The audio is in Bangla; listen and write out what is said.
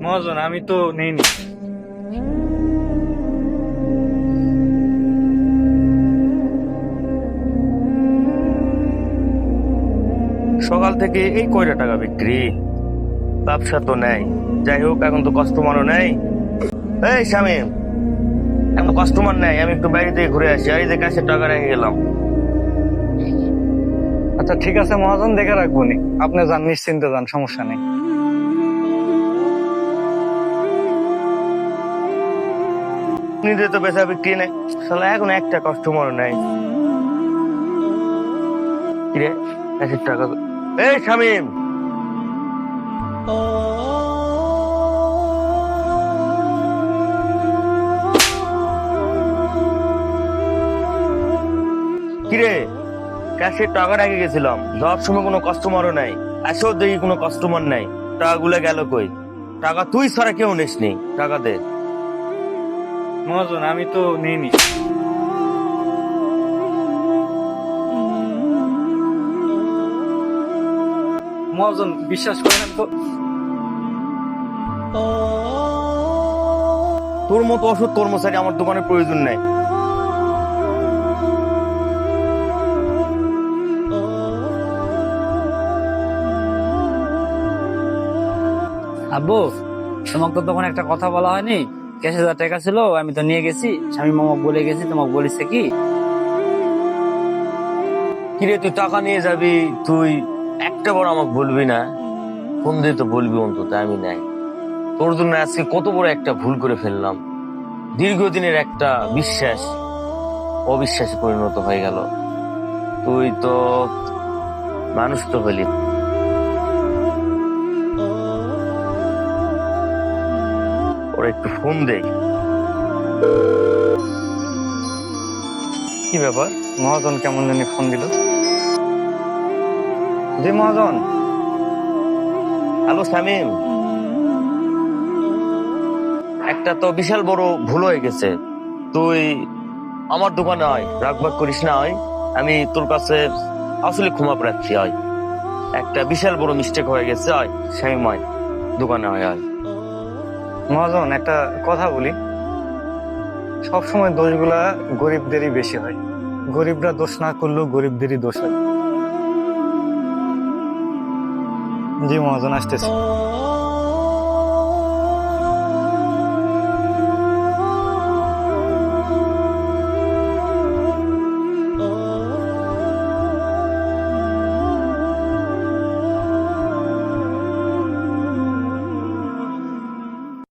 মহাজন আমি তো নেইনি। সকাল থেকে এই কয়টা টাকা বিক্রি, ব্যবসা তো নেই। যাই হোক, এখন তো কাস্টমারও নেই। এই শামিম, এখন কাস্টমার নেই, আমি একটু বাইরে থেকে ঘুরে আসি। আর এই যে কাছে টাকা রেখে গেলাম। আচ্ছা ঠিক আছে মহাজন, দেখে রাখবো নি। আপনি যান, নিশ্চিন্তে যান, সমস্যা নেই। নিজে তো বেচা বিক্রি নেই, শালা এখন একটা কাস্টমারও নেই। কিরে, কাছের টাকা এই শামিম, কিরে, ক্যাশে টাকা রেখে গেছিলাম, যাওয়ার সময় কোনো কাস্টমারও নাই, এসেও দেখি কোনো কাস্টমার নাই। টাকাগুলো গেল কই? টাকা তুই ছাড়া কেউ নিসনি, টাকা দে। মহাজন আমি তো নেইনি। মহাজন বিশ্বাস করেন তো। তোর মতো অসৎ কর্মচারী আমার দোকানে প্রয়োজন নাই। আব্বু, তোমাকে তো তখন একটা কথা বলা হয়নি? 10,000 টাকা ছিল, আমি তো নিয়ে গেছি, স্বামী মামা বলে গেছি, তোমাকে বলিছে কি? কিরে, তুই টাকা নিয়ে যাবি, তুই একটা বার আমাকে বলবি না? ফোন দিয়ে তো বলবি অন্তত, আমি নাই। তোর জন্য আজকে কত বড় একটা ভুল করে ফেললাম। দীর্ঘদিনের একটা বিশ্বাস অবিশ্বাসে পরিণত হয়ে গেল। তুই তো মানুষ তো হলি। ওর একটু ফোন দেই। কি ব্যাপার, মহাজন কেমন জানি ফোন দিল? জি মহাজন। হ্যালো শামিম, একটা তো বিশাল বড় ভুল হয়ে গেছে। তুই আমার দোকানে আয়, রাগবাগ করিস না। আয়, আমি তোর কাছে আসলে ক্ষমা প্রার্থী। আয়, একটা বিশাল বড় মিস্টেক হয়ে গেছে। আয় শামিম, আয় দোকানে আয়। আয় মহাজন একটা কথা বলি, সব সময় দোষগুলা গরিবদেরই বেশি হয়। গরিবরা দোষ না করলেও গরিবদেরই দোষ হয়। জি মহাজন, আসতেছি।